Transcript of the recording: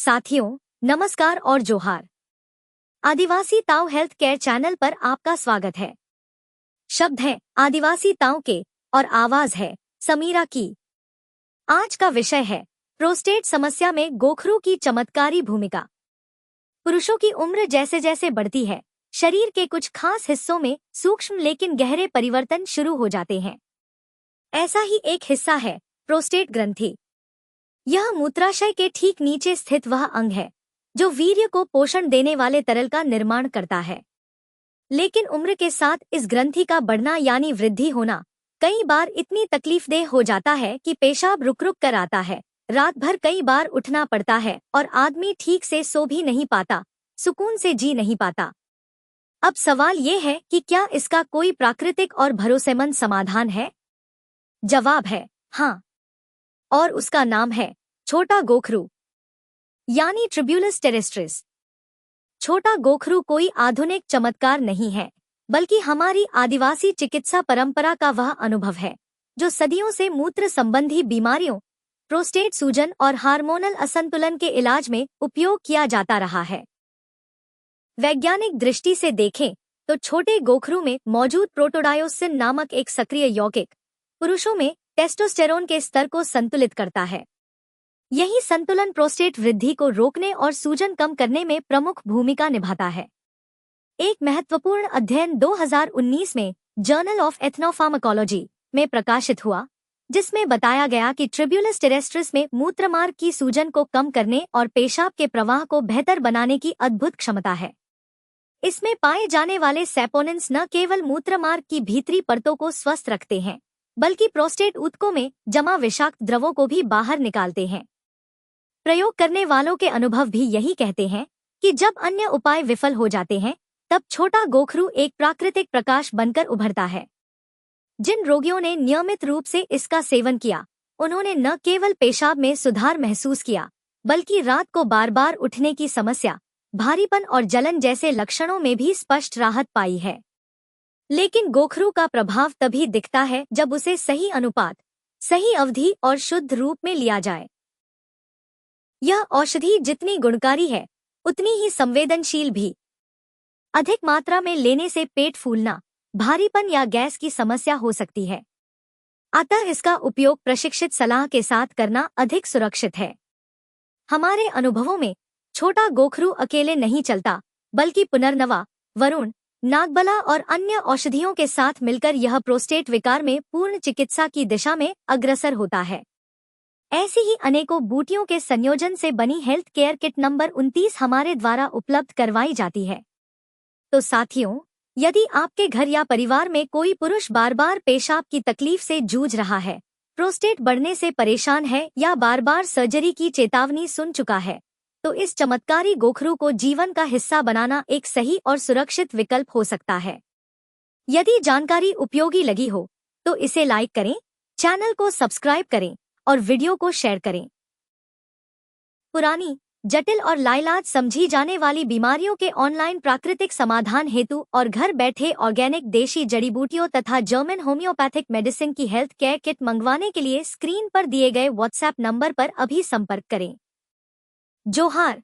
साथियों, नमस्कार और जोहार। आदिवासी ताऊ हेल्थ केयर चैनल पर आपका स्वागत है। शब्द है आदिवासी ताऊ के और आवाज है समीरा की। आज का विषय है प्रोस्टेट समस्या में गोखरू की चमत्कारी भूमिका। पुरुषों की उम्र जैसे जैसे बढ़ती है, शरीर के कुछ खास हिस्सों में सूक्ष्म लेकिन गहरे परिवर्तन शुरू हो जाते हैं। ऐसा ही एक हिस्सा है प्रोस्टेट ग्रंथि। यह मूत्राशय के ठीक नीचे स्थित वह अंग है जो वीर्य को पोषण देने वाले तरल का निर्माण करता है। लेकिन उम्र के साथ इस ग्रंथि का बढ़ना यानी वृद्धि होना कई बार इतनी तकलीफदेह हो जाता है कि पेशाब रुक रुक कर आता है, रात भर कई बार उठना पड़ता है और आदमी ठीक से सो भी नहीं पाता, सुकून से जी नहीं पाता। अब सवाल ये है कि क्या इसका कोई प्राकृतिक और भरोसेमंद समाधान है? जवाब है हाँ, और उसका नाम है छोटा गोखरू यानी ट्रिब्यूलस टेरेस्ट्रिस। छोटा गोखरू कोई आधुनिक चमत्कार नहीं है, बल्कि हमारी आदिवासी चिकित्सा परंपरा का वह अनुभव है जो सदियों से मूत्र संबंधी बीमारियों, प्रोस्टेट सूजन और हार्मोनल असंतुलन के इलाज में उपयोग किया जाता रहा है। वैज्ञानिक दृष्टि से देखें तो छोटे गोखरू में मौजूद प्रोटोडायोसिन नामक एक सक्रिय यौगिक पुरुषों में टेस्टोस्टेरोन के स्तर को संतुलित करता है। यही संतुलन प्रोस्टेट वृद्धि को रोकने और सूजन कम करने में प्रमुख भूमिका निभाता है। एक महत्वपूर्ण अध्ययन 2019 में जर्नल ऑफ एथनोफार्माकोलॉजी में प्रकाशित हुआ, जिसमें बताया गया कि ट्रिब्यूलस टेरेस्ट्रिस में मूत्रमार्ग की सूजन को कम करने और पेशाब के प्रवाह को बेहतर बनाने की अद्भुत क्षमता है। इसमें पाए जाने वाले सैपोनिन्स न केवल मूत्रमार्ग की भीतरी परतों को स्वस्थ रखते हैं, बल्कि प्रोस्टेट ऊतकों में जमा विषाक्त द्रवों को भी बाहर निकालते हैं। प्रयोग करने वालों के अनुभव भी यही कहते हैं कि जब अन्य उपाय विफल हो जाते हैं, तब छोटा गोखरू एक प्राकृतिक प्रकाश बनकर उभरता है। जिन रोगियों ने नियमित रूप से इसका सेवन किया, उन्होंने न केवल पेशाब में सुधार महसूस किया, बल्कि रात को बार बार उठने की समस्या, भारीपन और जलन जैसे लक्षणों में भी स्पष्ट राहत पाई है। लेकिन गोखरू का प्रभाव तभी दिखता है जब उसे सही अनुपात, सही अवधि और शुद्ध रूप में लिया जाए। यह औषधि जितनी गुणकारी है, उतनी ही संवेदनशील भी। अधिक मात्रा में लेने से पेट फूलना, भारीपन या गैस की समस्या हो सकती है। अतः इसका उपयोग प्रशिक्षित सलाह के साथ करना अधिक सुरक्षित है। हमारे अनुभवों में छोटा गोखरू अकेले नहीं चलता, बल्कि पुनर्नवा, वरुण, नागबला और अन्य औषधियों के साथ मिलकर यह प्रोस्टेट विकार में पूर्ण चिकित्सा की दिशा में अग्रसर होता है। ऐसी ही अनेकों बूटियों के संयोजन से बनी हेल्थ केयर किट नंबर 29 हमारे द्वारा उपलब्ध करवाई जाती है। तो साथियों, यदि आपके घर या परिवार में कोई पुरुष बार बार पेशाब की तकलीफ से जूझ रहा है, प्रोस्टेट बढ़ने से परेशान है या बार बार सर्जरी की चेतावनी सुन चुका है, तो इस चमत्कारी गोखरू को जीवन का हिस्सा बनाना एक सही और सुरक्षित विकल्प हो सकता है। यदि जानकारी उपयोगी लगी हो तो इसे लाइक करें, चैनल को सब्सक्राइब करें और वीडियो को शेयर करें। पुरानी, जटिल और लाइलाज समझी जाने वाली बीमारियों के ऑनलाइन प्राकृतिक समाधान हेतु और घर बैठे ऑर्गेनिक देशी जड़ी बूटियों तथा जर्मन होम्योपैथिक मेडिसिन की हेल्थ केयर किट मंगवाने के लिए स्क्रीन पर दिए गए व्हाट्सएप नंबर पर अभी संपर्क करें। जोहार।